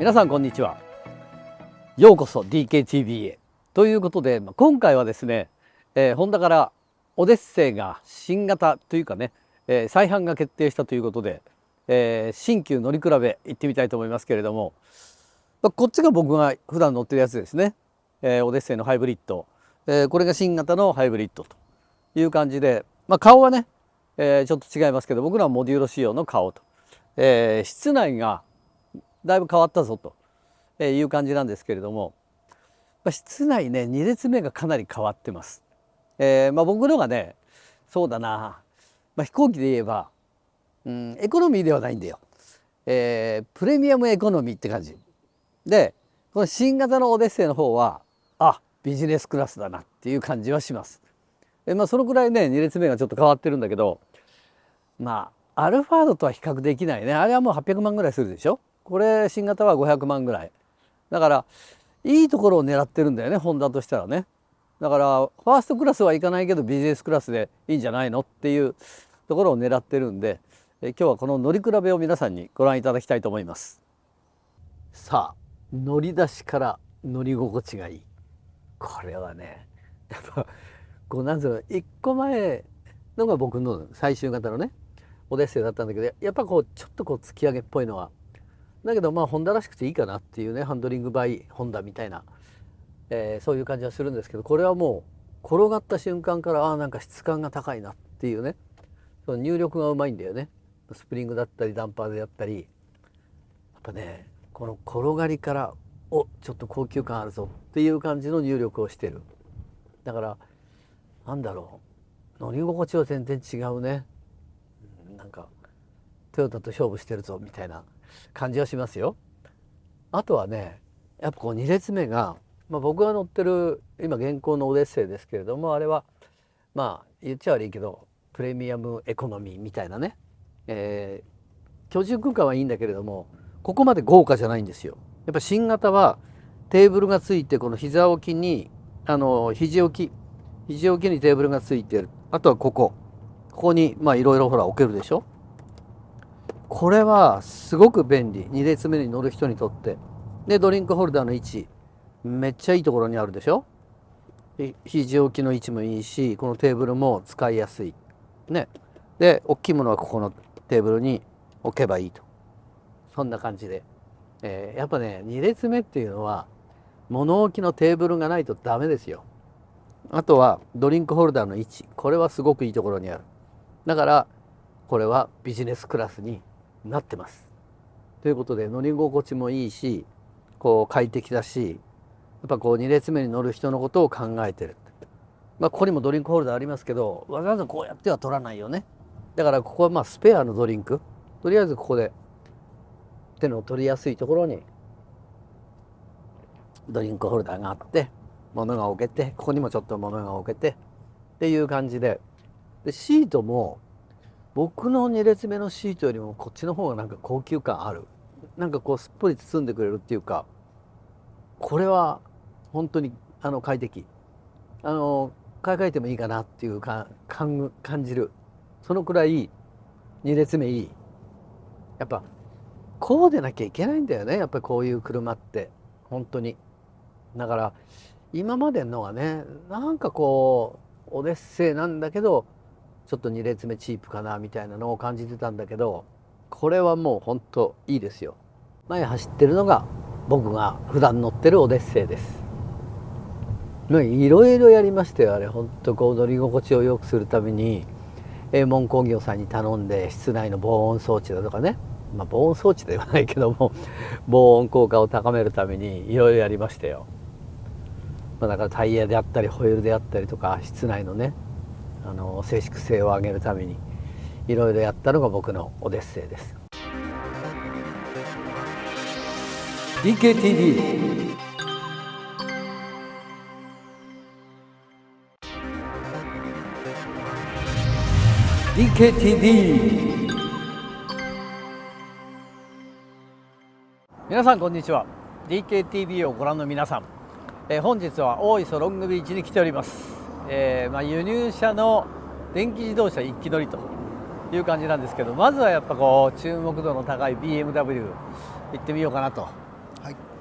皆さんこんにちは。ようこそ DKTV へということで、今回はですね、ホンダからオデッセイが新型というかね、再販が決定したということで、新旧乗り比べ行ってみたいと思いますけれども、こっちが僕が普段乗ってるやつですね、オデッセイのハイブリッド、これが新型のハイブリッドという感じで、顔はね、ちょっと違いますけど、僕らはモデューロ仕様の顔と、室内がだいぶ変わったぞという感じなんですけれども、室内ね2列目がかなり変わってます。僕のがね、そうだな、飛行機で言えば、エコノミーではないんだよ。プレミアムエコノミーって感じで、この新型のオデッセイの方はビジネスクラスだなっていう感じはします。そのくらいね2列目がちょっと変わってるんだけど、アルファードとは比較できないね。あれはもう800万ぐらいするでしょ。これ新型は500万ぐらいだから、いいところを狙ってるんだよね、ホンダとしたらね。だからファーストクラスはいかないけどビジネスクラスでいいんじゃないのっていうところを狙ってるんで、今日はこの乗り比べを皆さんにご覧いただきたいと思います。さあ、乗り出しから乗り心地がいい。これはね、やっぱなんぞ1個前のが僕の最終型のねオデッセイだったんだけど、やっぱちょっと突き上げっぽいのはだけど、ホンダらしくていいかなっていうね、ハンドリングバイホンダみたいな、そういう感じはするんですけど、これはもう転がった瞬間からなんか質感が高いなっていうね、その入力がうまいんだよね。スプリングだったりダンパーであったり、やっぱねこの転がりからちょっと高級感あるぞっていう感じの入力をしてる。だからなんだろう、乗り心地は全然違うね。なんかトヨタと勝負してるぞみたいな感じはしますよ。あとはね、やっぱ2列目が、僕が乗ってる今現行のオデッセイですけれども、あれは言っちゃ悪いけどプレミアムエコノミーみたいなね、居住空間はいいんだけれども、ここまで豪華じゃないんですよ。やっぱ新型はテーブルがついて、この膝置きに肘置きにテーブルがついてる。あとはここにいろいろほら置けるでしょ。これはすごく便利。2列目に乗る人にとって。でドリンクホルダーの位置めっちゃいいところにあるでしょ。肘置きの位置もいいし、このテーブルも使いやすいね。で大きいものはここのテーブルに置けばいいと、そんな感じで、やっぱね2列目っていうのは物置のテーブルがないとダメですよ。あとはドリンクホルダーの位置、これはすごくいいところにある。だからこれはビジネスクラスになってます。ということで乗り心地もいいし、快適だし、やっぱ2列目に乗る人のことを考えてる。ここにもドリンクホルダーありますけど、わざわざこうやっては取らないよね。だからここはスペアのドリンク、とりあえずここで手の取りやすいところにドリンクホルダーがあって、物が置けて、ここにもちょっと物が置けてっていう感じで、シートも僕の2列目のシートよりもこっちの方がなんか高級感ある。なんかすっぽり包んでくれるっていうか、これは本当に快適。買い替えてもいいかなっていう感じる。そのくらい2列目いい。やっぱこうでなきゃいけないんだよね、やっぱりこういう車って本当に。だから今までのはね、なんかオデッセイなんだけどちょっと2列目チープかなみたいなのを感じてたんだけど、これはもう本当いいですよ。前走ってるのが僕が普段乗ってるオデッセイです。いろいろやりましたよ。あれ本当乗り心地を良くするために英門工業さんに頼んで、室内の防音装置だとかね、防音装置ではないけども防音効果を高めるためにいろいろやりましたよ。だからタイヤであったりホイールであったりとか、室内のね静粛性を上げるためにいろいろやったのが僕のオデッセイです。 DKTV DKTV。 皆さんこんにちは。 DKTV をご覧の皆さん、本日は大磯ロングビーチに来ております。輸入車の電気自動車一気乗りという感じなんですけど、まずはやっぱ注目度の高い BMW 行ってみようかなと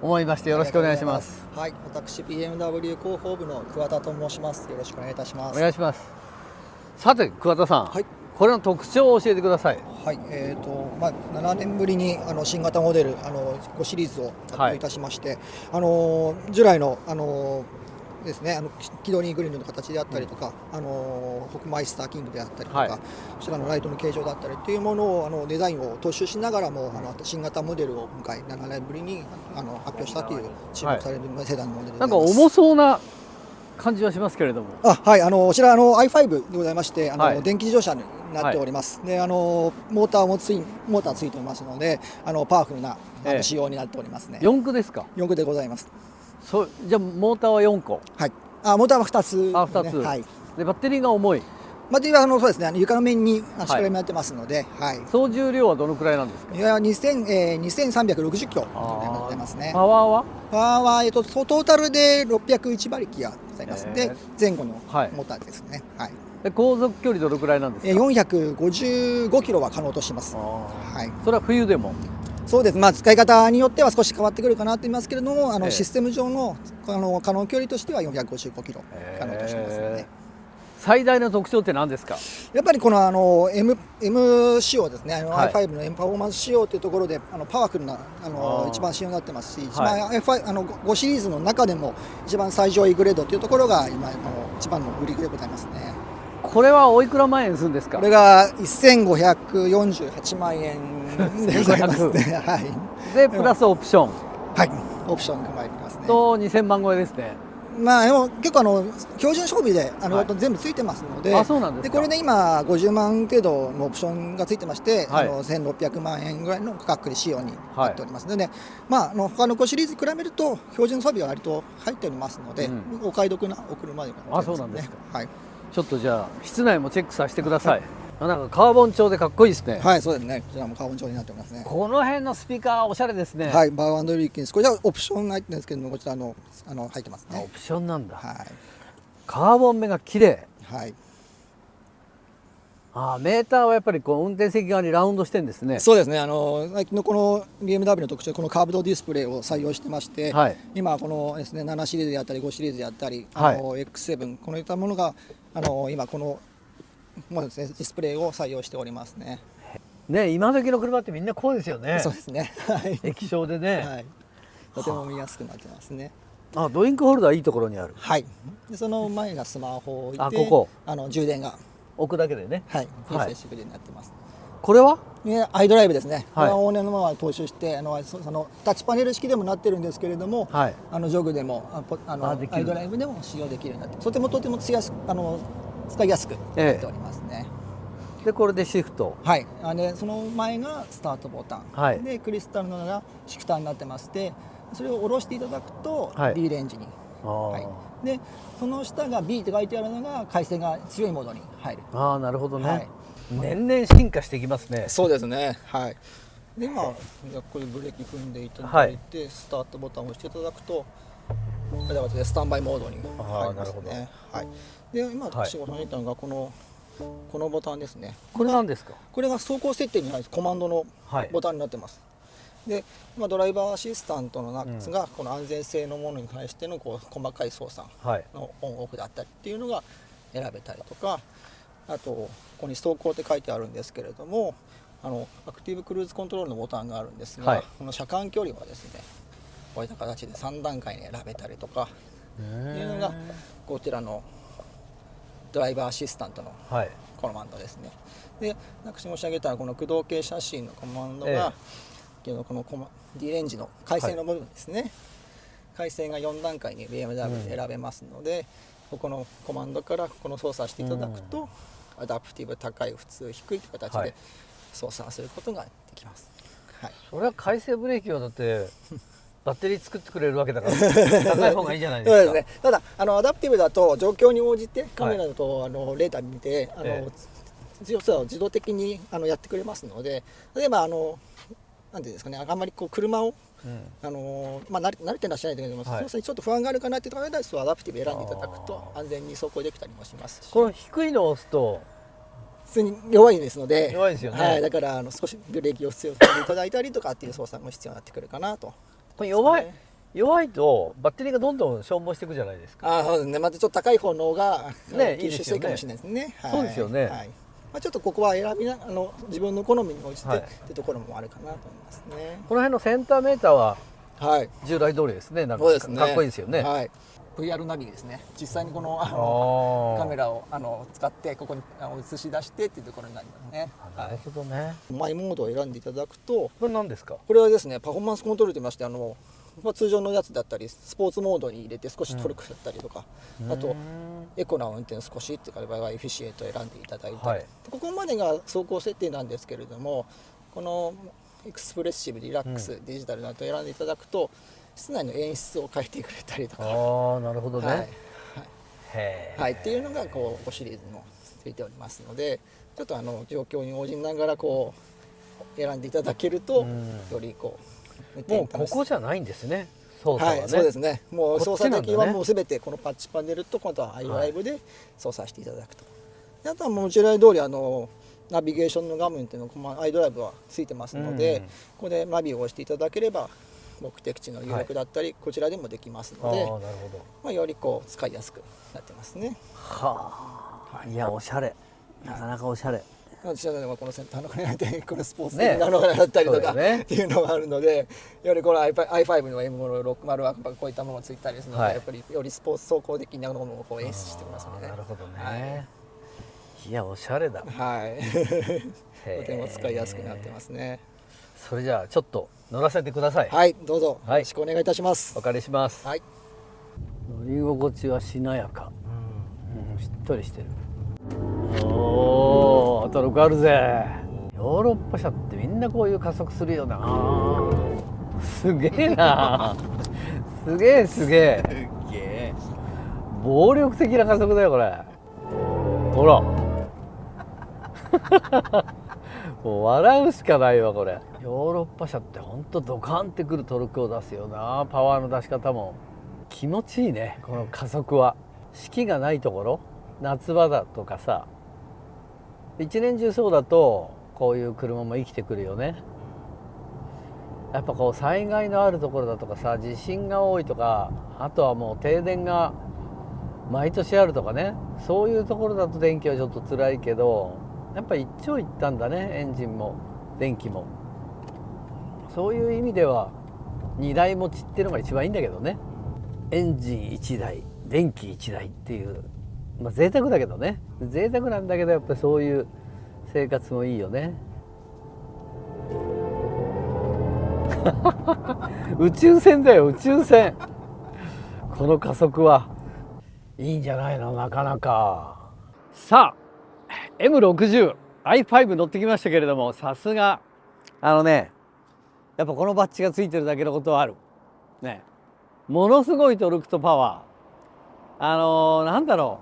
思いまして、よろしくお願いします。はい、私 BMW 広報部の桑田と申します。よろしくお願いいたします。お願いします。さて桑田さん、はい、これの特徴を教えてください。はい、7年ぶりに新型モデル5シリーズを発表いたしまして、従来のですね、キドニーグリルの形であったりとか、ホクマイスターキングであったりとか、はい、こちらのライトの形状だったりというものをデザインを踏襲しながらも新型モデルを今回7年ぶりに発表したという注目されるセダンのモデルでございます。なんか重そうな感じはしますけれども、はい、こちらi5 でございまして、はい、電気自動車になっております。はい、でモーターついておりますので、パワフルな仕様になっておりますね。4駆ですか？ 4駆でございます。じゃあモーターは4個。はい。モーターは2つ、ね。2つ。はい。でバッテリーが重い。バッテリーはそうですね。床の面にしっかりやってますので、はい。総重量はどのくらいなんですか？いや2360キロでございますね。パワーは？パワーはトータルで601馬力がございます。で前後のモーターですね。はい。で航続距離どのくらいなんですか？455キロは可能とします。はい。それは冬でも？そうです。使い方によっては少し変わってくるかなと言いますけれども、システム上の可能距離としては455キロ可能としますね。最大の特徴って何ですか？やっぱりこのM 仕様ですね。i5 の M パフォーマンス仕様というところでパワフルな一番仕様になってますし、5シリーズの中でも一番最上位グレードというところが今一番の売りでございますね。これはおいくら万円するんですか？これが1548万円でございますね。はい。でプラスオプション。はい。オプションが入りますね。と2000万超えですね。でも結構標準装備で全部ついてますので、でこれで今50万程度のオプションがついてまして、1600万円ぐらいの価格で仕様になっておりますので、他の5シリーズに比べると標準装備は割と入っておりますので、お買い得なお車でございますね。そうなんですか。はい。ちょっとじゃあ室内もチェックさせてください。なんかカーボン調でかっこいいですね。はい、そうですね。こちらもカーボン調になっておりますね。この辺のスピーカーおしゃれですね。はい、バーワンドリーキンス。これはオプションが入ってるんですけども、こちら入ってますね。オプションなんだ。はい。カーボン目が綺麗。はい。メーターはやっぱり運転席側にラウンドしてんですね。そうですね。最近のこの BMW の特徴、このカーブドディスプレイを採用してまして、今このですね7シリーズであったり5シリーズであったり、X7 このいったものが今このもうですねディスプレイを採用しておりますね。今時の車ってみんなこうですよね。そうですね。はい。液晶でね。はい。とても見やすくなってますね。ドリンクホルダーいいところにある。はい。でその前がスマホを置いて、充電が置くだけでね。はい。非接触でになってます。これは？アイドライブですね。往年のまま踏襲してそのタッチパネル式でもなってるんですけれども、ジョグでもアイドライブでも使用できるようになって、とても使いやすくなっておりますね。でこれでシフト。はい。その前がスタートボタン。でクリスタルのがシフターになってまして、それを下ろしていただくと D レンジに。でその下が B って書いてあるのが回線が強いモードに入る。なるほどね。年々進化していきますね。そうですね。はい。で今これブレーキ踏んでいただいて、スタートボタンを押していただくと、スタンバイモードに入りますね。はい。で今私が入ったのがこのボタンですね。これなんですか？これが走行設定に入るコマンドのボタンになってます。でドライバーアシスタントのナッツがこの安全性のものに対しての細かい操作のオンオフだったりっていうのが選べたりとか、あとここに走行って書いてあるんですけれども、アクティブクルーズコントロールのボタンがあるんですが、この車間距離はですねこういった形で3段階に選べたりとかいうのがこちらのドライバーアシスタントのコマンドですね。で私申し上げたこの駆動系シャシーのコマンドが、このD レンジの回線の部分ですね。回線が4段階に BMW で選べますので、ここのコマンドからこの操作していただくと、アダプティブ高い普通低いという形で操作することができます。それは回生ブレーキはだってバッテリー作ってくれるわけだから高い方がいいじゃないですか。そうですね。ただアダプティブだと状況に応じてカメラだとレーダー見て強さを自動的にやってくれますので、例えばなんていうんですかね、あんまり車を慣れてらっしゃらないと思いますけど、ちょっと不安があるかなっていうところでアダプティブ選んでいただくと安全に走行できたりもしますし、この低いのを押すと普通に弱いですので、弱いですよね。だから少しブレーキを強くしていただいたりとかっていう操作も必要になってくるかなとこれ弱いとバッテリーがどんどん消耗していくじゃないですか。そうですね。またちょっと高い方の方がね、吸収していいかもしれないですね。そうですよね。まあちょっとここは選び自分の好みに応じてってところもあるかなと思いますね。この辺のセンターメーターは従来通りですね。なんかかっこいいですよね。VR ナビですね。実際にこのカメラを使ってここに映し出してっていうところになりますね。なるほどね。マイモードを選んでいただくと、これ何ですか？これはですね、パフォーマンスコントロールといいまして、通常のやつだったりスポーツモードに入れて少しトルクだったりとか、あとエコな運転少しっていう場合はエフィシエントを選んでいただいて、ここまでが走行設定なんですけれども、このエクスプレッシブリラックス、デジタルなど選んでいただくと室内の演出を変えてくれたりとか、なるほどね。っていうのが5シリーズもついておりますので、ちょっと状況に応じながら選んでいただけるとよりもうここじゃないんですね。操作はね。そうですね。もう操作的はもうすべてこのパッチパネルと今度は iDrive で操作していただくと。あとはもう従来通りナビゲーションの画面っていうのiDrive はついてますので、ここでナビを押していただければ目的地の入力だったりこちらでもできますので、より使いやすくなってますね。いや、おしゃれ。なかなかおしゃれ。私はこのセンターのこのスポーツ的なのがあったりとかっていうのがあるので、よりこの i5 の M60 はこういったものがついたりするので、やっぱりよりスポーツ走行的なものを演出してますので。なるほどね。いや、おしゃれだ。とても使いやすくなってますね。それじゃあちょっと乗らせてください。はい、どうぞよろしくお願いいたします。お借りします。乗り心地はしなやか。しっとりしてる。おお、トルクあるぜ。ヨーロッパ車ってみんなこういう加速するよな。すげえな。すげえ。暴力的な加速だよこれ。ほら。もう笑うしかないわこれ。ヨーロッパ車ってほんとドカンってくるトルクを出すよな。パワーの出し方も気持ちいいね。この加速は四季がないところ、夏場だとかさ、一年中そうだとこういう車も生きてくるよね。やっぱ災害のあるところだとかさ、地震が多いとか、あとはもう停電が毎年あるとかね、そういうところだと電気はちょっと辛いけど、やっぱ一長一短だね。エンジンも電気も。そういう意味では2台持ちっていうのが一番いいんだけどね。エンジン1台電気1台っていう、贅沢だけどね。贅沢なんだけど、やっぱりそういう生活もいいよね。宇宙船だよ、宇宙船。この加速はいいんじゃないの、なかなか。さあ M60 i5 乗ってきましたけれども、さすがやっぱこのバッジがついてるだけのことはあるね。ものすごいトルクとパワー。なんだろ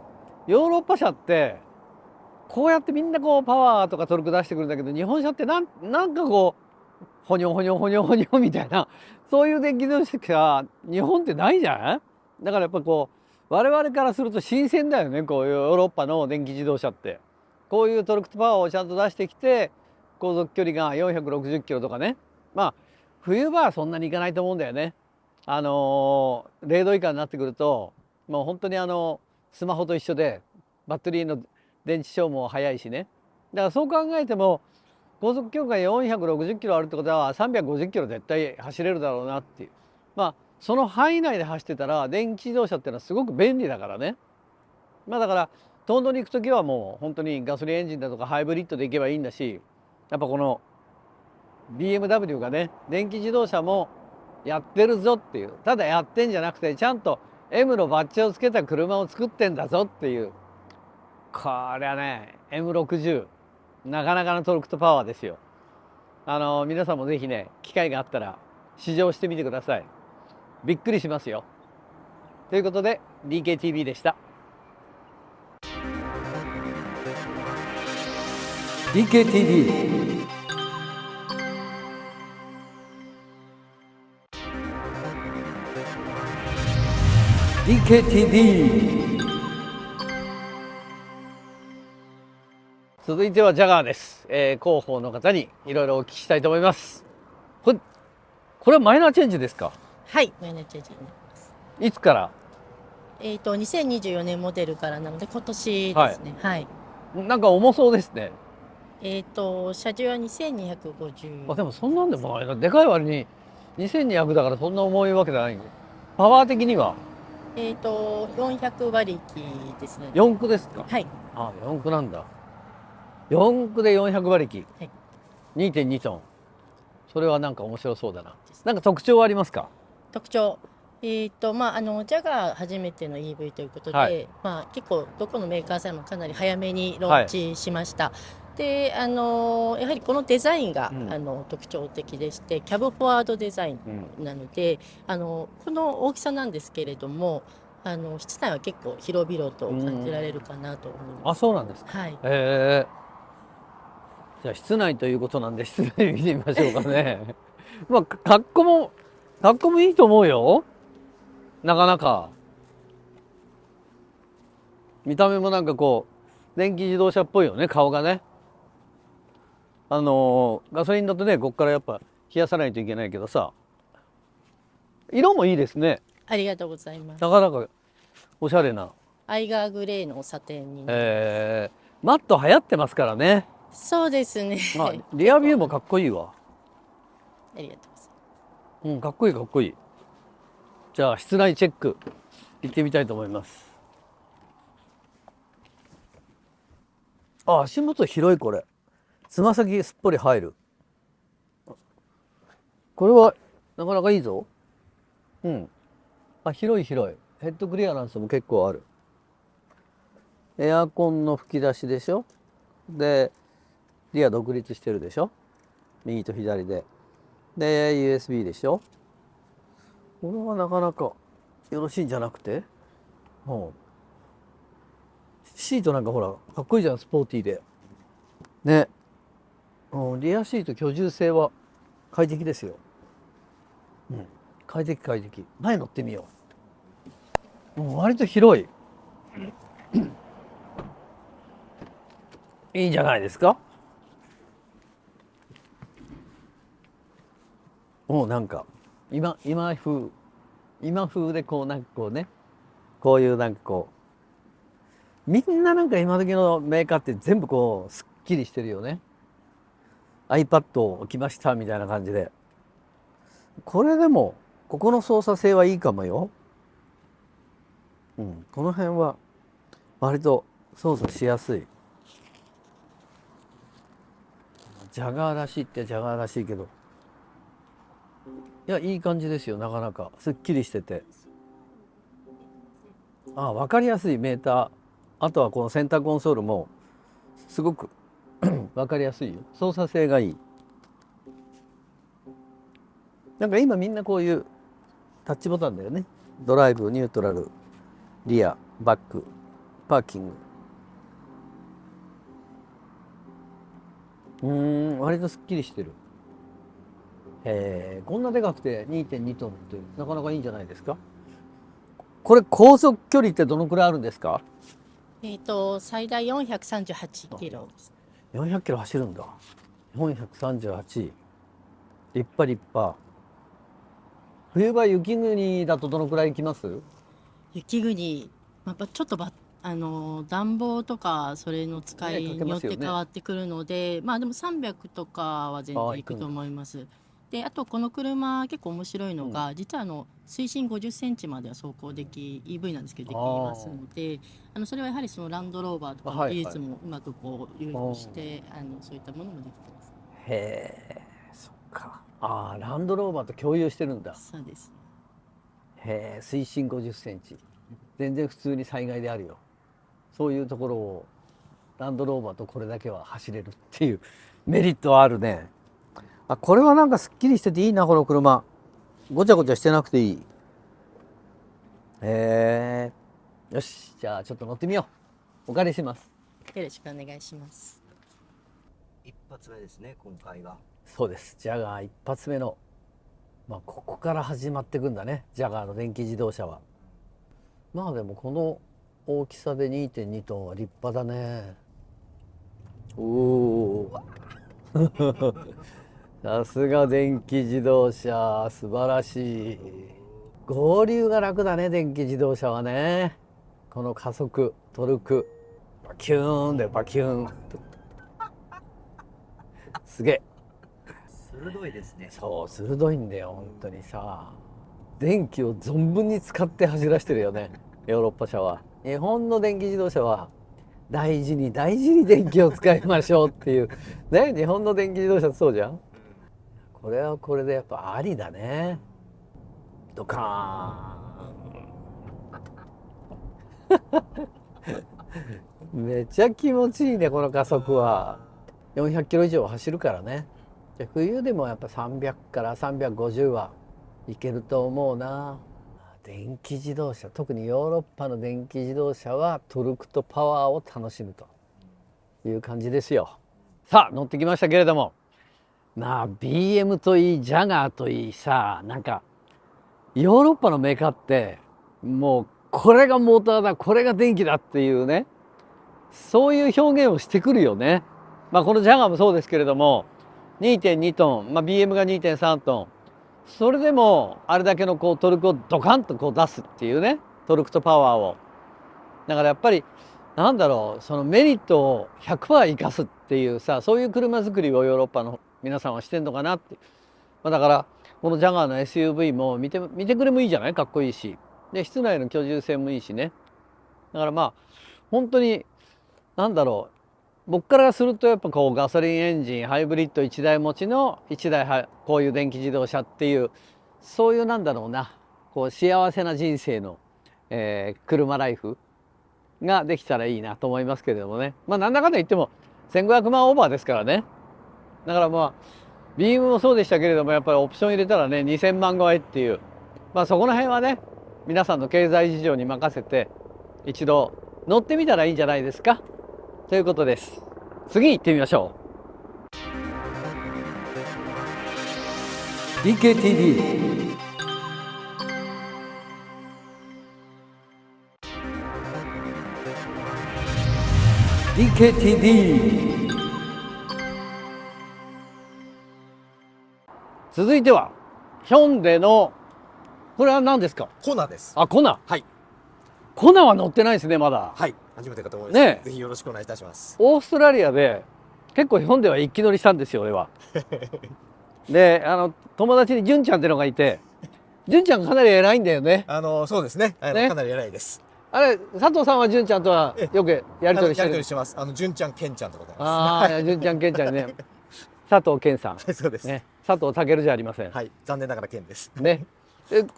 う、ヨーロッパ車ってこうやってみんなパワーとかトルク出してくるんだけど、日本車ってなんかほにょほにょほにょほにょみたいな、そういう電気自動車日本ってないじゃん。だからやっぱ我々からすると新鮮だよね。ヨーロッパの電気自動車ってこういうトルクとパワーをちゃんと出してきて、航続距離が460キロとかね。冬場はそんなにいかないと思うんだよね。0度以下になってくるともう本当にスマホと一緒でバッテリーの電池消耗早いしね。だからそう考えても航続距離が460キロあるってことは350キロ絶対走れるだろうなっていう、その範囲内で走ってたら電気自動車っていうのはすごく便利だからね。だから東京に行く時はもう本当にガソリンエンジンだとかハイブリッドで行けばいいんだし、やっぱこの BMW がね電気自動車もやってるぞっていう、ただやってんじゃなくてちゃんと M のバッジをつけた車を作ってんだぞっていう、これはね M60 なかなかのトルクとパワーですよ。皆さんもぜひね機会があったら試乗してみてください。びっくりしますよ。ということで DKTV でした。 DKTV DKTV 続いてはジャガーです。広報の方にいろいろお聞きしたいと思います。これはマイナーチェンジですか？はい、マイナーチェンジになります。いつから？2024年モデルからなので今年ですね。はい。なんか重そうですね。車重は2250。あ、でもそんなんでもないな。でかい割に2200だからそんな重いわけじゃない。パワー的には400馬力ですね。4駆ですか？はい。あ、4駆なんだ。4駆で400馬力。はい。2.2 トン。それはなんか面白そうだな。なんか特徴はありますか？特徴。ジャガー初めての EV ということで、はい、結構どこのメーカーさんもかなり早めにローンチしました。はい、で、やはりこのデザインが、特徴的でして、キャブフォワードデザインなので、この大きさなんですけれども、室内は結構広々と感じられるかなと思います。あ、そうなんですか。はい。じゃあ室内ということなんで室内見てみましょうかね。まあ格好もいいと思うよ。なかなか見た目もなんかこう電気自動車っぽいよね、顔がね。ガソリンだとね、こっからやっぱ冷やさないといけないけどさ、色もいいですね。ありがとうございます。なかなかおしゃれなアイガーグレーのサテンになります。マット流行ってますからね。そうですね。リアビューもかっこいいわ。ありがとうございます。うん、かっこいいかっこいい。じゃあ室内チェック行ってみたいと思います。あ、足元広い。これつま先すっぽり入る。これはなかなかいいぞ。うん。あ、広い。ヘッドクリアランスも結構ある。エアコンの吹き出しでしょ。でリア独立してるでしょ。右と左で。で USB でしょ。これはなかなかよろしいんじゃなくて、シートなんかほらかっこいいじゃん、スポーティーでね。リアシート居住性は快適ですよ。快適。前乗ってみよう。割と広い。いいんじゃないですか。もうなんか今風でこうなんかこうね、こういうなんかこうみんななんか今時のメーカーって全部こうすっきりしてるよね。 iPad を置きましたみたいな感じで。これでもここの操作性はいいかもよ。この辺は割と操作しやすい。ジャガーらしいってジャガーらしいけど、いやいい感じですよ。なかなかすっきりしてて、分かりやすいメーター。あとはこのセンターコンソールもすごく分かりやすいよ。操作性がいい。なんか今みんなこういうタッチボタンだよね。ドライブ、ニュートラル、リア、バック、パーキング。割とすっきりしてる。こんなでかくて 2.2 トンってなかなかいいんじゃないですか。これ高速距離ってどのくらいあるんですか？最大438キロです。400キロ走るんだ。438。立派。冬場雪国だとどのくらい行きます？雪国、ちょっと暖房とかそれの使いによって変わってくるので、でも300とかは全然行くと思います。で、あとこの車結構面白いのが、実は水深50センチまでは走行でき EV なんですけどできますので、それはやはりそのランドローバーとかの技術もうまくこう融合して、そういったものもできてます。へえ、そっか。ランドローバーと共有してるんだ。そうです。へえ、水深50センチ。全然普通に災害であるよ。そういうところをランドローバーとこれだけは走れるっていうメリットはあるね。これはなんかすっきりしてていいな、この車。ごちゃごちゃしてなくていい。へえ。よし、じゃあちょっと乗ってみよう。お借りします。よろしくお願いします。一発目ですね、今回が。そうです。ジャガー一発目の、ここから始まっていくんだね、ジャガーの電気自動車は。でもこの大きさで 2.2 トンは立派だね。おおさすが電気自動車、素晴らしい。合流が楽だね、電気自動車はね。この加速トルク、バキューンでバキューン。すげえ。鋭いですね。そう、鋭いんだよ本当にさ。電気を存分に使って走らせてるよね、ヨーロッパ車は。日本の電気自動車は大事に大事に電気を使いましょうっていうね、日本の電気自動車ってそうじゃん。これはこれでやっぱありだね。ドカーンめちゃ気持ちいいね、この加速は。400キロ以上走るからね。冬でもやっぱ300から350はいけると思うな。電気自動車、特にヨーロッパの電気自動車はトルクとパワーを楽しむという感じですよ。さあ乗ってきましたけれども、BM といいジャガーといいさ、なんかヨーロッパのメーカーってもうこれがモーターだ、これが電気だっていうね、そういう表現をしてくるよね。このジャガーもそうですけれども、2.2 トン、BM が 2.3 トン、それでもあれだけのトルクをドカンと出すっていうね、トルクとパワーを。だからやっぱりなんだろう、そのメリットを 100% 生かすっていうさ、そういう車作りをヨーロッパの皆さんはしてんのかなって。だからこのジャガーの SUV も見てくれもいいじゃない、かっこいいし、で室内の居住性もいいしね。だから本当になんだろう、僕からするとやっぱガソリンエンジンハイブリッド1台持ちの1台こういう電気自動車っていう、そういうなんだろうな、幸せな人生の、車ライフができたらいいなと思いますけれどもね。なんだかんだ言っても1500万オーバーですからね。だからビームもそうでしたけれども、やっぱりオプション入れたらね2000万超えっていう、そこら辺はね皆さんの経済事情に任せて一度乗ってみたらいいんじゃないですかということです。次行ってみましょう。 DKTV DKTV 続いてはヒョンデの、これは何ですか？コナです。コナ。はい。コナは乗ってないですね、まだ。はい。初めてかと思います。ね。ぜひよろしくお願いいたします。オーストラリアで結構ヒョンデは一気乗りしたんですよ、俺は。で、友達に純ちゃんってのがいて、純ちゃんかなり偉いんだよね。そうですね。かなり偉いです。あれ、佐藤さんは純ちゃんとはよくやり取りしてる。やり取りしてます。純ちゃん、ケンちゃんでございます。純ちゃん、ケンちゃんね。佐藤健さん。そうです。ね。佐藤健じゃありません。はい。残念ながらケンです。ね。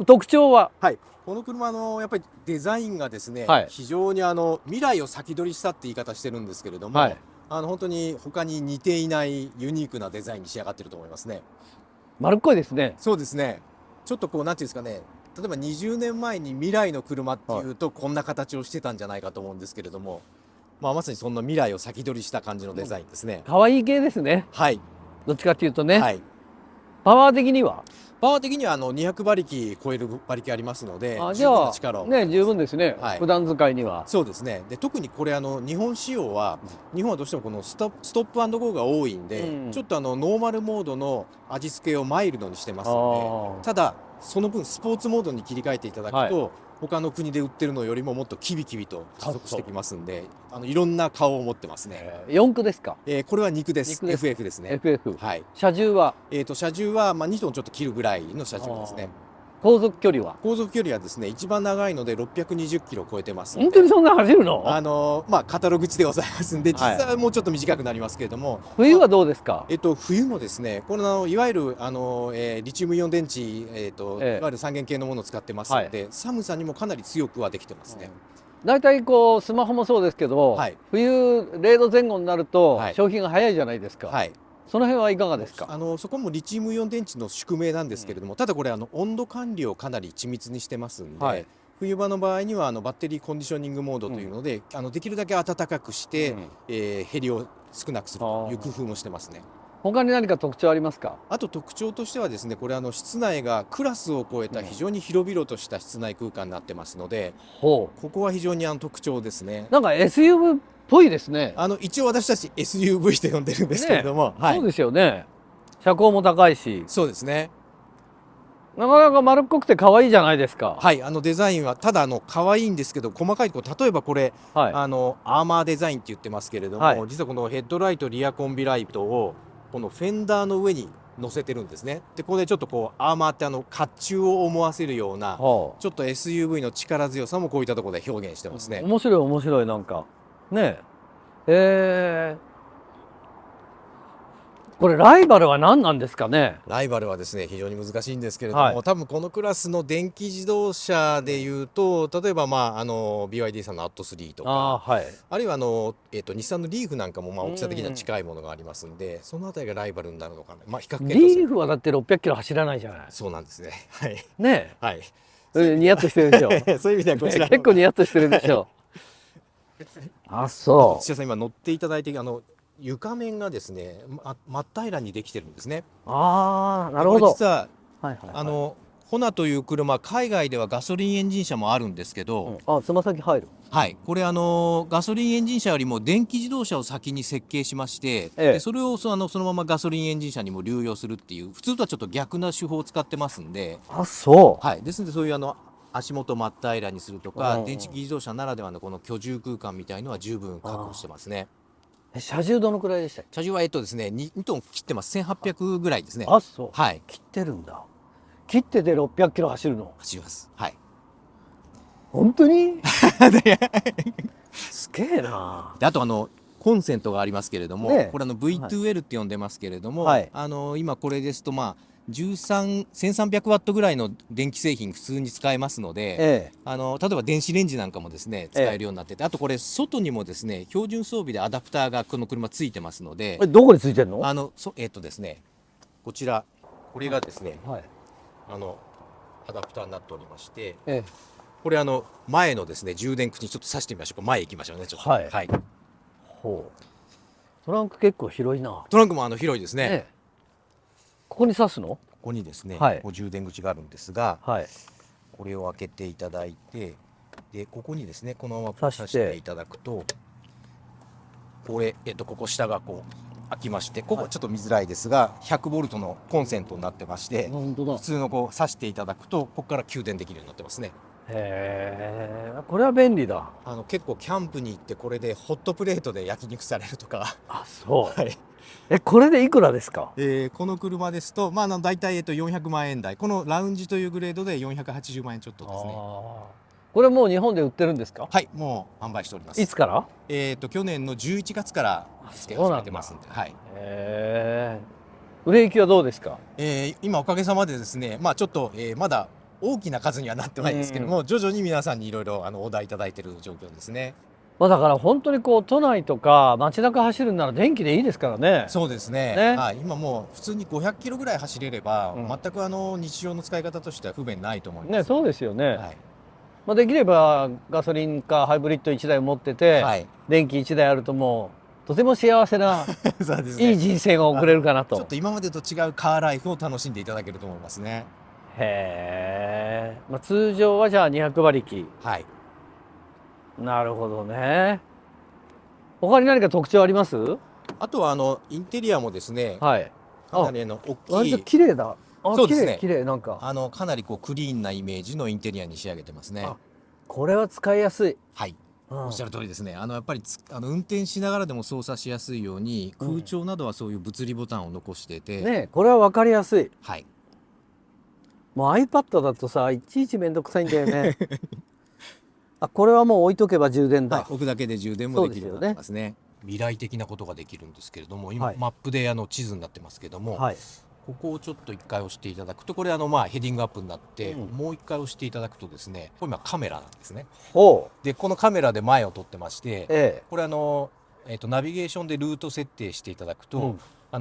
特徴は？はい。この車やっぱりデザインがですね、非常に未来を先取りしたって言い方してるんですけれども、本当に他に似ていないユニークなデザインに仕上がってると思いますね。丸っこいですね。そうですね。ちょっとなんていうんですかね、例えば20年前に未来の車っていうとこんな形をしてたんじゃないかと思うんですけれども、まさにそんな未来を先取りした感じのデザインですね。可愛い系ですね。はい。どっちかっていうとね。はい。パワー的には200馬力超える馬力ありますので、じゃあ十分ですね。普段使いには。そうですね。で特にこれ日本仕様は、日本はどうしてもこのストップ&ゴーが多いんで、ちょっとノーマルモードの味付けをマイルドにしてますので、ただその分スポーツモードに切り替えていただくと、他の国で売ってるのよりももっとキビキビと加速してきますんで、いろんな顔を持ってますね。4駆ですか？これは2駆です。FF ですね。FF。はい。車重は？車重は2トンちょっと切るぐらいの車重ですね。航続距離は？航続距離はですね、一番長いので620キロ超えてます。本当にそんな走るの？カタログ値でございますんで、実際はもうちょっと短くなりますけれども。冬はどうですか？冬もですね、このいわゆるリチウムイオン電池、いわゆる三元系のものを使ってますので、寒さにもかなり強くはできてますね。だいたいスマホもそうですけど、冬0度前後になると消費が早いじゃないですか。その辺はいかがですか？そこもリチウムイオン電池の宿命なんですけれども、ただこれ温度管理をかなり緻密にしてますんで、冬場の場合にはバッテリーコンディショニングモードというので、できるだけ暖かくして、減りを少なくするという工夫もしてますね。他に何か特徴ありますか？あと特徴としてはですね、これ室内がクラスを超えた非常に広々とした室内空間になってますので、ここは非常に特徴ですね。なんか SUV っぽいですね。一応私たち SUV と呼んでるんですけれども、そうですよね。車高も高いし、そうですね。なかなか丸っこくて可愛いじゃないですか。はい、デザインはただ可愛いんですけど、細かいところ、例えばこれ、はい。アーマーデザインって言ってますけれども、はい実はこのヘッドライト、リアコンビライトをこのフェンダーの上に乗せてるんですね。でここでちょっとこうアーマーって甲冑を思わせるような、はちょっと SUV の力強さもこういったところで表現してますね。面白い面白い、なんかねえ。これライバルは何なんですかね。ライバルはですね、非常に難しいんですけれども、はい多分このクラスの電気自動車でいうと、例えばBYD さんのアット3とか、はい。あるいは日産のリーフなんかも大きさ的には近いものがありますんで、そのあたりがライバルになるのかな。比較検討する。リーフはだって600キロ走らないじゃない。そうなんですね。はい。ねはい。え。ニヤッとしてるでしょ。そういう意味ではこちらの結構ニヤッとしてるでしょ。あ、そ土屋さん今乗っていただいて床面がですね、真っ平らにできてるんですね。う。ああ、なるほど。これ実ははいはいはい。ホナという車、海外ではガソリンエンジン車もあるんですけど、あ、つま先入る。はい、これガソリンエンジン車よりも電気自動車を先に設計しまして、ええでそれをそのままガソリンエンジン車にも流用するっていう、普通とはちょっと逆な手法を使ってますんで、あ、そう。はい、ですのでそういう足元真っ平らにするとか、うん電気自動車ならではのこの居住空間みたいのは十分確保してますね。車重どのくらいでしたっけ。車重はですね、2トン切ってます。1800ぐらいですね。あ、そう。はい、切ってるんだ。切ってて600キロ走るの。走ります。はい。本当にすげえな。であとコンセントがありますけれども、ねえこれV2L って呼んでますけれども、はい今これですと1300ワットぐらいの電気製品普通に使えますので、ええ。例えば電子レンジなんかもですね使えるようになってて、あとこれ外にもですね標準装備でアダプターがこの車ついてますので、どこについてんの。ですね、こちらこれがですねはい。アダプターになっておりまして、ええ。これ前のですね充電口にちょっと挿してみましょうか。前行きましょうねちょっと。はいはい、ほう。トランク結構広いな。トランクも広いですね。ええ。ここに刺すの。ここにですね、はいこう充電口があるんですが、はい。これを開けていただいて、でここにですねこのまま挿して挿していただくと、これここ下がこう開きまして、ここちょっと見づらいですが100ボルトのコンセントになってまして、本当だ。普通のこう挿していただくとここから給電できるようになってますね。へえ。これは便利だ。結構キャンプに行ってこれでホットプレートで焼肉されるとかあ、そう。はい、これでいくらですか。この車ですと大体400万円台、このラウンジというグレードで480万円ちょっとですね。これもう日本で売ってるんですか。はい、もう販売しております。いつから。去年の11月から付け始めてますんで、はい。売れ行きはどうですか。今おかげさまでですね、ちょっと、まだ大きな数にはなってないんですけども、徐々に皆さんにいろいろオーダーいただいている状況ですね。だから本当にこう都内とか街中走るなら電気でいいですからね。そうですね。はい、今もう普通に500キロぐらい走れれば、全く日常の使い方としては不便ないと思います。ね、そうですよね。はい、できればガソリンかハイブリッド1台持ってて、はい、電気1台あるともうとても幸せなそうですね、いい人生が送れるかなと。ちょっと今までと違うカーライフを楽しんでいただけると思いますね。へえ。通常はじゃあ200馬力。はい。なるほどね。他に何か特徴あります？あとはインテリアもですね、はい。かなり大き割とい、綺麗だ。そうですね、綺麗なんかかなりこうクリーンなイメージのインテリアに仕上げてますね。これは使いやすい。はい、おっしゃる通りですね。やっぱり運転しながらでも操作しやすいように、空調などはそういう物理ボタンを残していて、ね、これは分かりやすい。はい。もう iPad だとさ、いちいちめんどくさいんだよね。これはもう置いとけば充電だ。置くだけで充電もできるようになってますね。未来的なことができるんですけれども、今、マップで地図になってますけども、ここをちょっと一回押していただくと、これヘディングアップになって、もう一回押していただくとですね、これ今カメラなんですね。でこのカメラで前を撮ってまして、これナビゲーションでルート設定していただくと、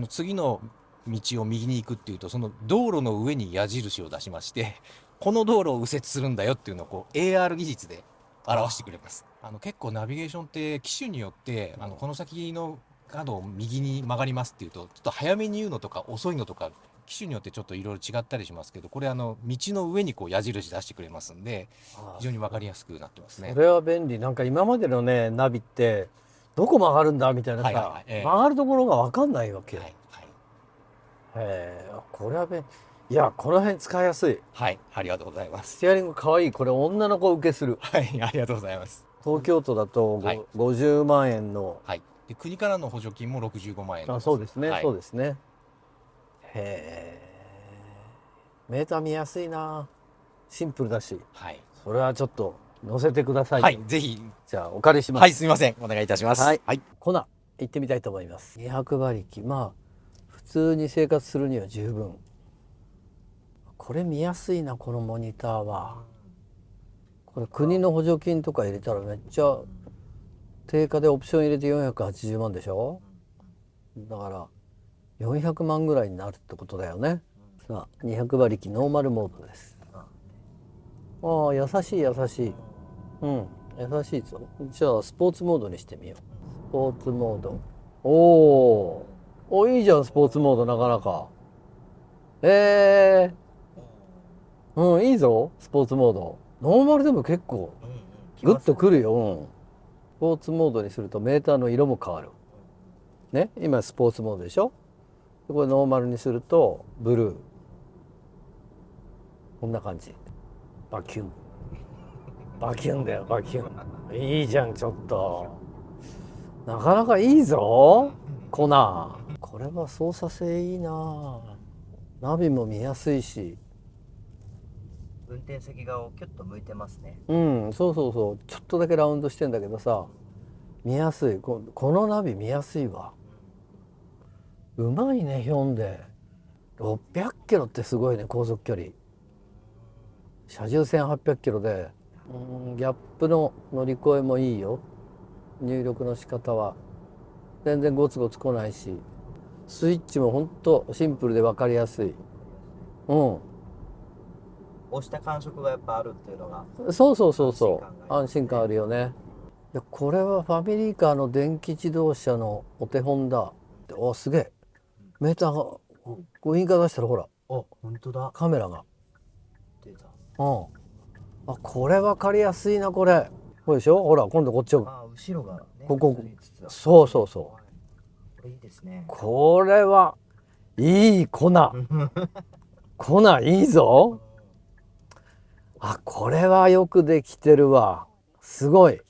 次の道を右に行くっていうと、その道路の上に矢印を出しまして、この道路を右折するんだよっていうのをこう AR 技術で表してくれます。結構ナビゲーションって機種によってこの先の角を右に曲がりますっていうと、ちょっと早めに言うのとか遅いのとか機種によってちょっといろいろ違ったりしますけど、これ道の上にこう矢印出してくれますんで、非常に分かりやすくなってますね。これは便利。なんか今までのねナビってどこ曲がるんだみたいなさ、曲がるところが分かんないわけよ。これはいや、この辺使いやすい。はい、ありがとうございます。ステアリングかわいい。これ女の子受けする。はい、ありがとうございます。東京都だと50万円の。はい。で、国からの補助金も65万円。あ、そうですね、はい、そうですね。へえ。メーター見やすいな。シンプルだし。はい。それはちょっと載せてください。はい、ぜひ。じゃあお借りします。はい、すみません。お願いいたします。はい。粉行ってみたいと思います。200馬力。まあ普通に生活するには十分。これ見やすいな、このモニターは。これ国の補助金とか入れたらめっちゃ定価でオプション入れて480万でしょ。だから400万ぐらいになるってことだよね。さあ200馬力ノーマルモードです。ああ、優しい優しい。うん、優しいぞ。じゃあスポーツモードにしてみよう。スポーツモード。お、いいじゃん、スポーツモード。なかなかうん、いいぞスポーツモード。ノーマルでも結構グッとくるよ。スポーツモードにするとメーターの色も変わるね。今スポーツモードでしょ。これノーマルにするとブルー、こんな感じ。バキュンバキュンだよ、バキュン。いいじゃん、ちょっとなかなかいいぞコナー。これは操作性いいな。ナビも見やすいし、運転席側をキュッと向いてますね。うん、そうそうそう。ちょっとだけラウンドしてんだけどさ、見やすい。このナビ見やすいわ。うまいね、ヒョンデ。600キロってすごいね、航続距離。車重1800キロで、ギャップの乗り越えもいいよ。入力の仕方は全然ゴツゴツ来ないし、スイッチもほんとシンプルで分かりやすい。うん。押した感触がやっぱあるっていうのが、そうそうそうそう、安心感あるよね。いや、これはファミリーカーの電気自動車のお手本だ。お、すげえ。メーターがウインカー出したらほら、本当だ。カメラが出た。あ、これ分かりやすいな。これでしょ。ほら、今度こっちを後ろが、ね、こそうそうそう。これいいですね。これはいい粉粉いいぞ。これはよくできてるわ。すごい。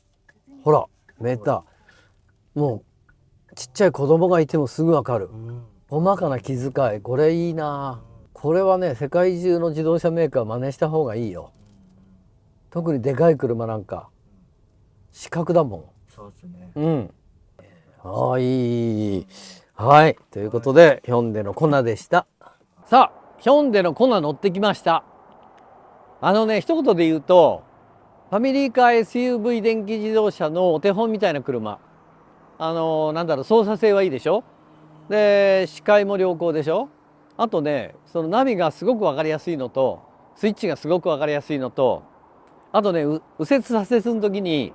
ほら、メーター。もうちっちゃい子供がいてもすぐわかる。細かな気遣い。これいいな。これはね、世界中の自動車メーカー真似した方がいいよ。特にでかい車なんか視覚だもん。そうですね。うん。いい。はい。ということで、ヒョンデの粉でした。さあ、ヒョンデの粉乗ってきました。一言で言うと、ファミリーカー SUV 電気自動車のお手本みたいな車。操作性はいいでしょ。で、視界も良好でしょ。あとね、そのナビがすごく分かりやすいのと、スイッチがすごく分かりやすいのと、あとね、右折左折の時に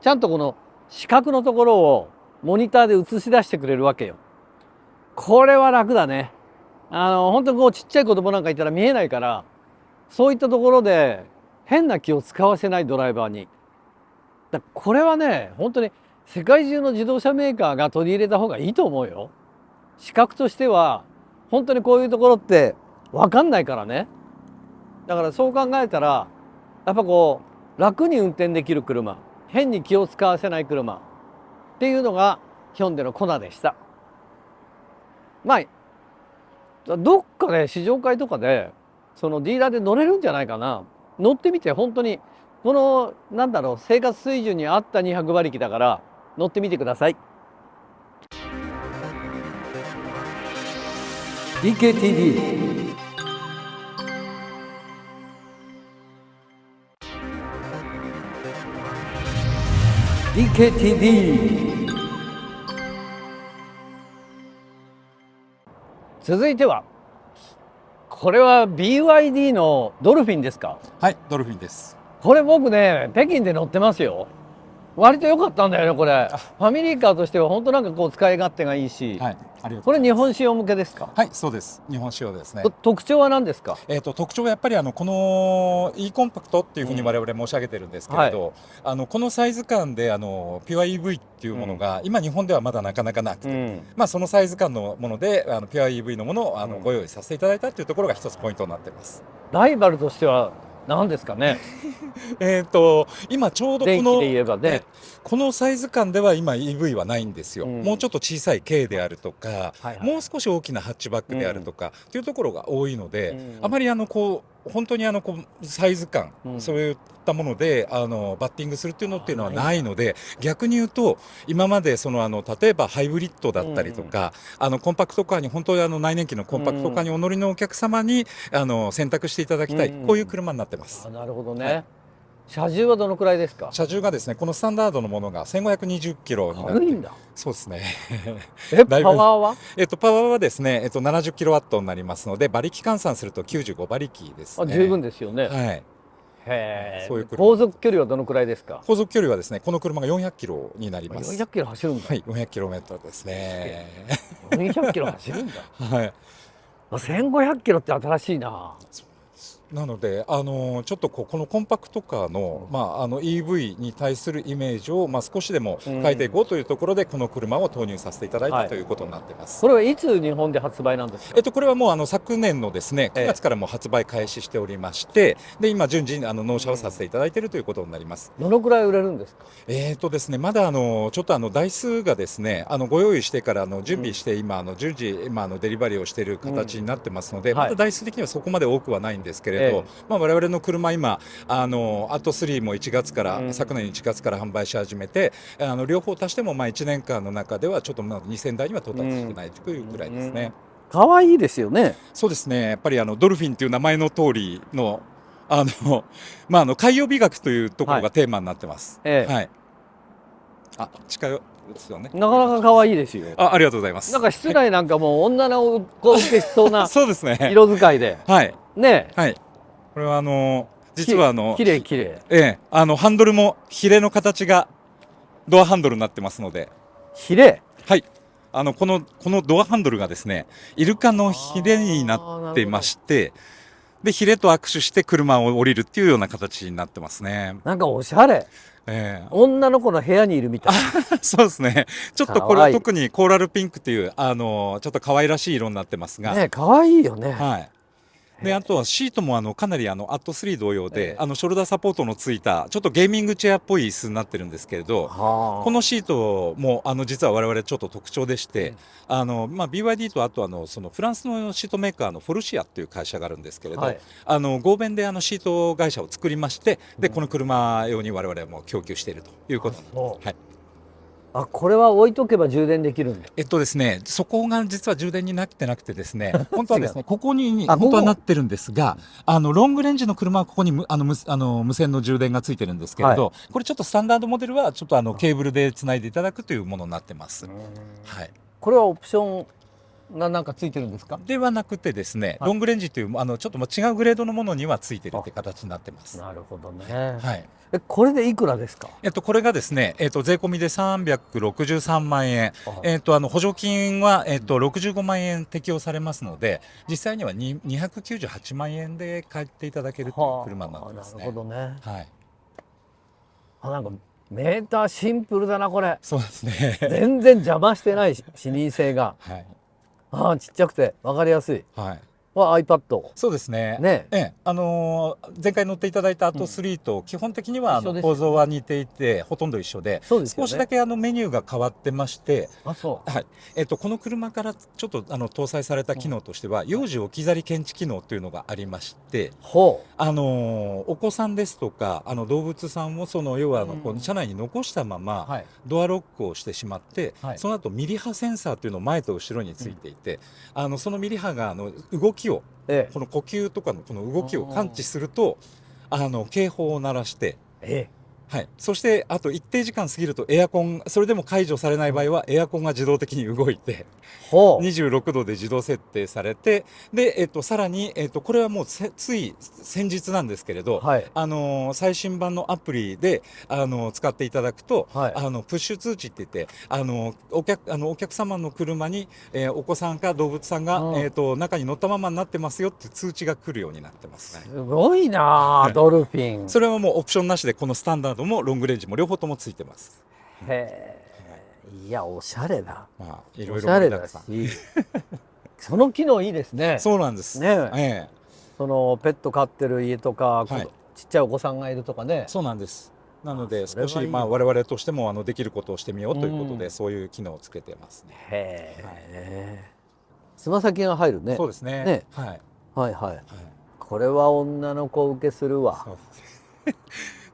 ちゃんとこの四角のところをモニターで映し出してくれるわけよ。これは楽だね。本当にこうちっちゃい子供なんかいたら見えないから、そういったところで変な気を使わせないドライバーに。これはね、本当に世界中の自動車メーカーが取り入れた方がいいと思うよ。視覚としては本当にこういうところって分かんないからね。だからそう考えたら、やっぱこう楽に運転できる車、変に気を使わせない車っていうのがヒョンデの粉でした。まあどっかで試乗会とかでそのディーラーで乗れるんじゃないかな。乗ってみて本当にこの生活水準に合った200馬力だから乗ってみてください。 DKTV DKTV 続いては、これは BYD のドルフィンですか。はい、ドルフィンです。これ僕ね、北京で乗ってますよ。割と良かったんだよねこれ。ファミリーカーとしては本当なんかこう使い勝手がいいし、はい、ありがとうこれ日本仕様向けですか？はい、そうです。日本仕様ですね。特徴は何ですか？特徴はやっぱりこの e コンパクトっていうふうに我々申し上げてるんですけれど、このサイズ感でピュア EV っていうものが、今日本ではまだなかなかなくて、まあそのサイズ感のものでピュア EV のものをご用意させていただいたっていうところが一つポイントになってます。ライバルとしては何ですかね？今ちょうど電気で言えばね、このサイズ感では今 EV はないんですよ。もうちょっと小さい軽であるとか、もう少し大きなハッチバックであるとかっていうところが多いので、あまりこう本当にこうサイズ感、そういったものでバッティングするっていうのはないので、逆に言うと今まで例えばハイブリッドだったりとか、コンパクトカーに本当に内燃機のコンパクトカーにお乗りのお客様に選択していただきたい、こういう車になってます。なるほどね。車重はどのくらいですか？車重がですね、このスタンダードのものが1520キロになって。軽いんだ。そうですね。パワーは？パワーはですね、70キロワットになりますので、馬力換算すると95馬力ですね。十分ですよね。はい。へえ。そういう車。航続距離はどのくらいですか？航続距離はですね、この車が400キロになります。400キロ走るんだ。はい、400キロメートルですね。400キロ走るんだ。はい。1500キロって新しいな。なのでちょっとこのコンパクトカーの、EV に対するイメージを、少しでも変えていこうというところで、この車を投入させていただいたということになっています。これはいつ日本で発売なんですか？これはもう昨年のですね9月からもう発売開始しておりまして、で今順次納車をさせていただいているということになります。どのくらい売れるんですか？ですね、まだちょっと台数がですねご用意してから準備して今順次デリバリーをしている形になってますので、まだ台数的にはそこまで多くはないんですけれど、我々の車今アット3も1月から、昨年1月から販売し始めて、両方足しても1年間の中ではちょっと2000台には到達してないというくらいですね。可愛いですよね。そうですね、やっぱりドルフィンという名前の通りの海洋美学というところがテーマになってます。はい。近いですよね。なかなか可愛いですよ。ありがとうございます。なんか室内なんかも女の子受けしそうなそうですね。色使いで。はい。ね。はい。これは実は綺麗。ハンドルもヒレの形がドアハンドルになってますので。ヒレ？はい。このドアハンドルがですね、イルカのヒレになっていまして、でヒレと握手して車を降りるっていうような形になってますね。なんかおしゃれ。女の子の部屋にいるみたい。そうですね。ちょっとこれは特にコーラルピンクというちょっと可愛らしい色になってますが。ね、可愛いよね。はい。であとはシートもかなりアット3同様で、ショルダーサポートのついたちょっとゲーミングチェアっぽい椅子になってるんですけれど、このシートも実は我々ちょっと特徴でして、BYD とあとそのフランスのシートメーカーのフォルシアっていう会社があるんですけれど、合弁でシート会社を作りまして、でこの車用に我々も供給しているということなんです。はい。これは置いとけば充電できるんだ。ですね、そこが実は充電になってなくてですね、本当はですね、ここに本当はなってるんですが、ロングレンジの車はここに無線の充電がついてるんですけれど、これちょっとスタンダードモデルはちょっとケーブルでつないでいただくというものになってます。はい。これはオプションがなんかついてるんですか？ではなくてですね、ロングレンジというちょっと違うグレードのものにはついてるって形になってます。なるほどね。はい。これでいくらですか？これがですね、税込みで363万円、補助金は65万円適用されますので、実際には298万円で買っていただけるという車になってますね。なるほどね。はい。なんかメーターシンプルだなこれ。そうですね。全然邪魔してないし、視認性が。はい。ちっちゃくて分かりやすい。はい。iPad。そうですね。ね。前回乗っていただいたアット3と基本的には構造は似ていてほとんど一緒で、少しだけメニューが変わってまして、はい。この車からちょっと搭載された機能としては、幼児置き去り検知機能というのがありまして、お子さんですとか動物さんを要は車内に残したままドアロックをしてしまって、その後ミリ波センサーというのを前と後ろについていて、そのミリ波が動きを、この呼吸とかのこの動きを感知すると警報を鳴らして、はい、そしてあと一定時間過ぎるとエアコン、それでも解除されない場合はエアコンが自動的に動いて26度で自動設定されて、で、さらに、これはもうつい先日なんですけれど、はい、最新版のアプリで使っていただくと、はい、プッシュ通知って言ってお客様の車に、お子さんか動物さんが、中に乗ったままになってますよって通知が来るようになってますね。すごいなドルフィン。それはもうオプションなしでこのスタンダードもロングレンジも両方ともついてます。へえ、いやおしゃれだ。まあいろいろおしゃれだしその機能いいですね。そうなんですね。そのペット飼ってる家とか、はい、ちっちゃいお子さんがいるとかね。そうなんです。なので少し我々としてもできることをしてみようということで、そういう機能をつけてますね。へえ。つま先が入るね。そうですね。はいはい。これは女の子受けするわ。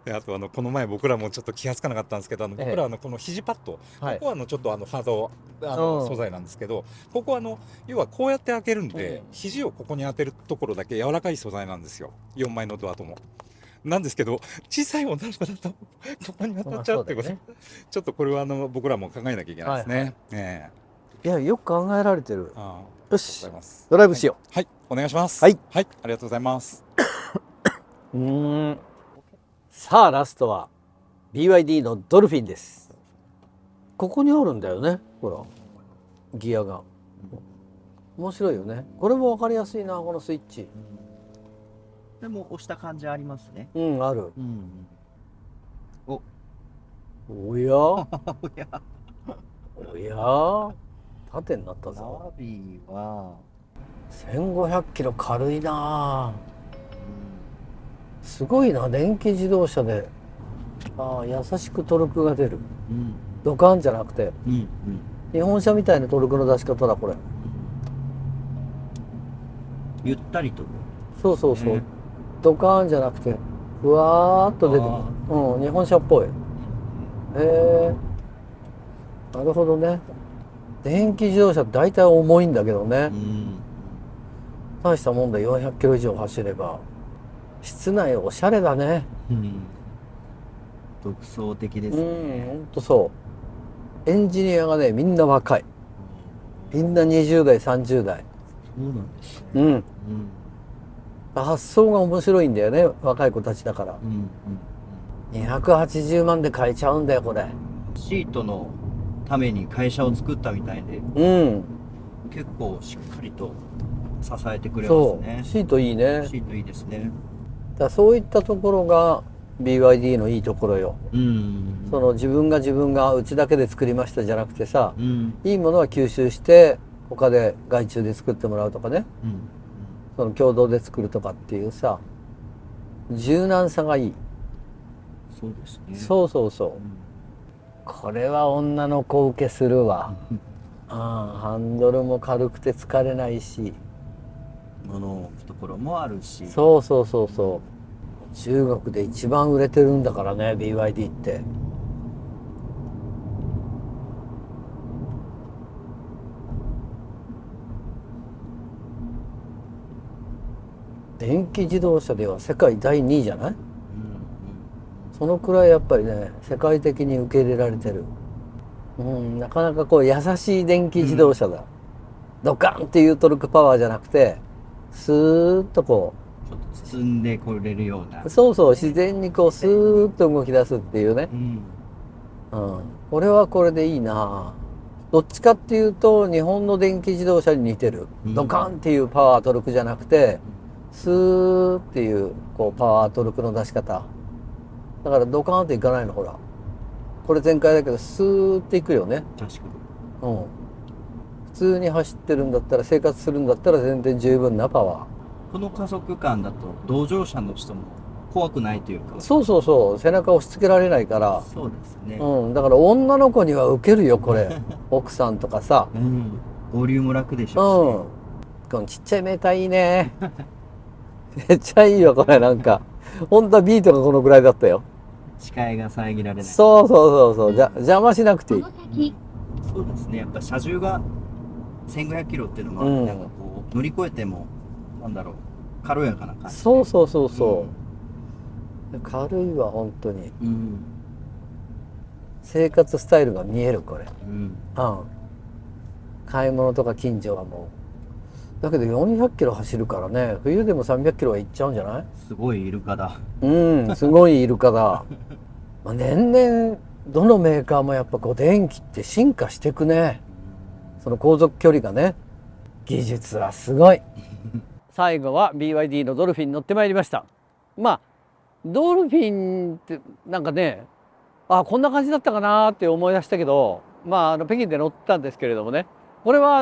であとこの前僕らもちょっと気が付かなかったんですけど、僕らこの肘パッド、ここはちょっとハード素材なんですけど、ここは要はこうやって開けるんで、肘をここに当てるところだけ柔らかい素材なんですよ、4枚のドアとも。なんですけど小さい女の子だとここに当たっちゃうってこと、ちょっとこれは僕らも考えなきゃいけないですね。いやよく考えられてる。よし、ドライブしよう。はい、お願いします。はい、ありがとうございます。さあラストは BYD のドルフィンです。ここにあるんだよね、ほらギアが。面白いよね。これも分かりやすいな、このスイッチ。でも押した感じありますね。ある。おやおや縦になったぞ。ナビは1500キロ、軽いな。すごいな、電気自動車で優しくトルクが出る、ドカンじゃなくて、日本車みたいなトルクの出し方だこれ。ゆったりと。そうそうそう、ドカンじゃなくてふわーっと出てくる。日本車っぽい。へえ、なるほどね。電気自動車大体重いんだけどね、大したもんで400キロ以上走れば。室内おしゃれだね。独創的ですね。ほんとそう。エンジニアがねみんな若い。みんな20代30代。そうなんですね。発想が面白いんだよね、若い子たちだから。280万で買えちゃうんだよこれ。シートのために会社を作ったみたいで、結構しっかりと支えてくれますね。シートいいね。シートいいですね。だそういったところが BYD のいいところよ。その自分がうちだけで作りましたじゃなくてさ、いいものは吸収して他で外注で作ってもらうとかね、その共同で作るとかっていうさ、柔軟さがいい。そうですね。そう、これは女の子受けするわ。ハンドルも軽くて疲れないし、物を置くところもあるし。そう中国で一番売れてるんだからね BYD って。電気自動車では世界第2位じゃない？そのくらいやっぱりね世界的に受け入れられてる。なかなかこう優しい電気自動車だ。ドカンっていうトルクパワーじゃなくてスーッとこうちょっと包んでこれるような。そう自然にこうスーッと動き出すっていうね。これはこれでいいな。どっちかっていうと日本の電気自動車に似てる。ドカンっていうパワートルクじゃなくてスーっていうこうパワートルクの出し方だからドカーンっていかないの。ほらこれ全開だけどスーっていくよね。確かに。普通に走ってるんだったら生活するんだったら全然十分なパワー。この加速感だと同乗者の人も怖くないというか。そう背中押し付けられないから。そうですね。だから女の子にはウケるよこれ奥さんとかさ。合流も楽でしょうし、このちっちゃいメーターいいねめっちゃいいよこれ。なんか本当はビートがこのぐらいだったよ。視界が遮られない。そう邪魔しなくていい。そうですね。やっぱ車重が1500キロっていうのもなんかこう乗り越えてもなんだろう軽やかな感じ。そう軽いわ本当に。うん、生活スタイルが見えるこれ。うん、買い物とか近所はもう。だけど400キロ走るからね、冬でも300キロはいっちゃうんじゃない？すごいイルカだ。すごいイルカだ。まあ年々どのメーカーもやっぱこう電気って進化していくね。その航続距離がね、技術はすごい。最後は BYD のドルフィン乗ってまいりました。まあドルフィンってなんかね、こんな感じだったかなって思い出したけど、北京で乗ったんですけれどもね、これは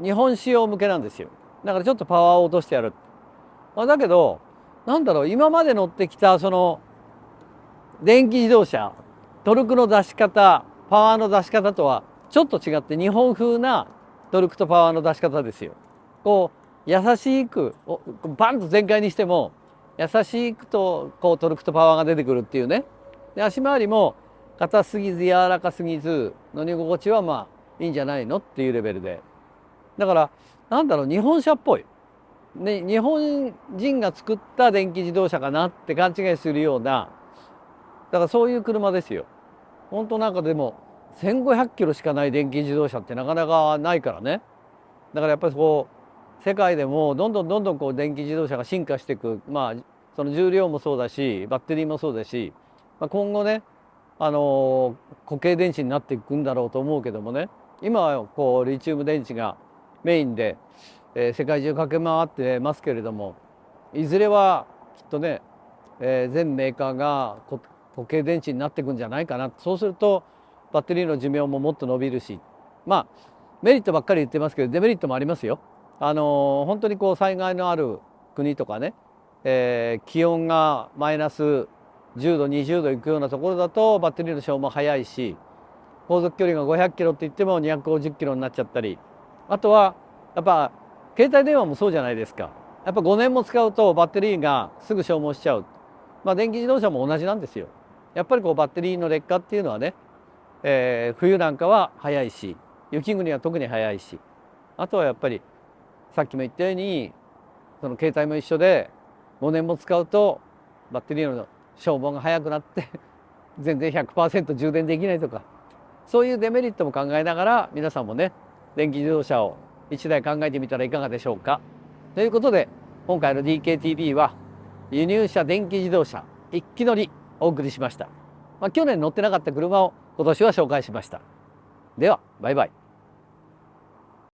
日本仕様向けなんですよ。だからちょっとパワーを落としてやる。だけどなんだろう、今まで乗ってきたその電気自動車、トルクの出し方、パワーの出し方とはちょっと違って日本風なトルクとパワーの出し方ですよ。こう優しくバンと全開にしても優しくとこうトルクとパワーが出てくるっていうね。で足回りも硬すぎず柔らかすぎず乗り心地はまあいいんじゃないのっていうレベルで、だからなんだろう、日本車っぽい、ね、日本人が作った電気自動車かなって勘違いするような、だからそういう車ですよ。本当なんかでも1500キロしかない電気自動車ってなかなかないからね。だからやっぱりこう世界でもどんどんこう電気自動車が進化していく、その重量もそうだしバッテリーもそうだし、今後ね固形電池になっていくんだろうと思うけどもね、今はこうリチウム電池がメインで、世界中駆け回ってますけれども、いずれはきっとね、全メーカーが固形電池になっていくんじゃないかな。そうするとバッテリーの寿命ももっと伸びるし、メリットばっかり言ってますけどデメリットもありますよ。本当にこう災害のある国とかね、気温がマイナス10度20度いくようなところだとバッテリーの消耗早いし、航続距離が500キロって言っても250キロになっちゃったり、あとはやっぱ携帯電話もそうじゃないですか。やっぱ5年も使うとバッテリーがすぐ消耗しちゃう。電気自動車も同じなんですよ。やっぱりこうバッテリーの劣化っていうのはね、冬なんかは早いし、雪国は特に早いし、あとはやっぱりさっきも言ったようにその携帯も一緒で5年も使うとバッテリーの消耗が早くなって全然 100% 充電できないとか、そういうデメリットも考えながら皆さんもね電気自動車を1台考えてみたらいかがでしょうか。ということで今回の DKTV は輸入車電気自動車一気乗りお送りしました。去年乗ってなかった車を今年は紹介しました。ではバイバイ。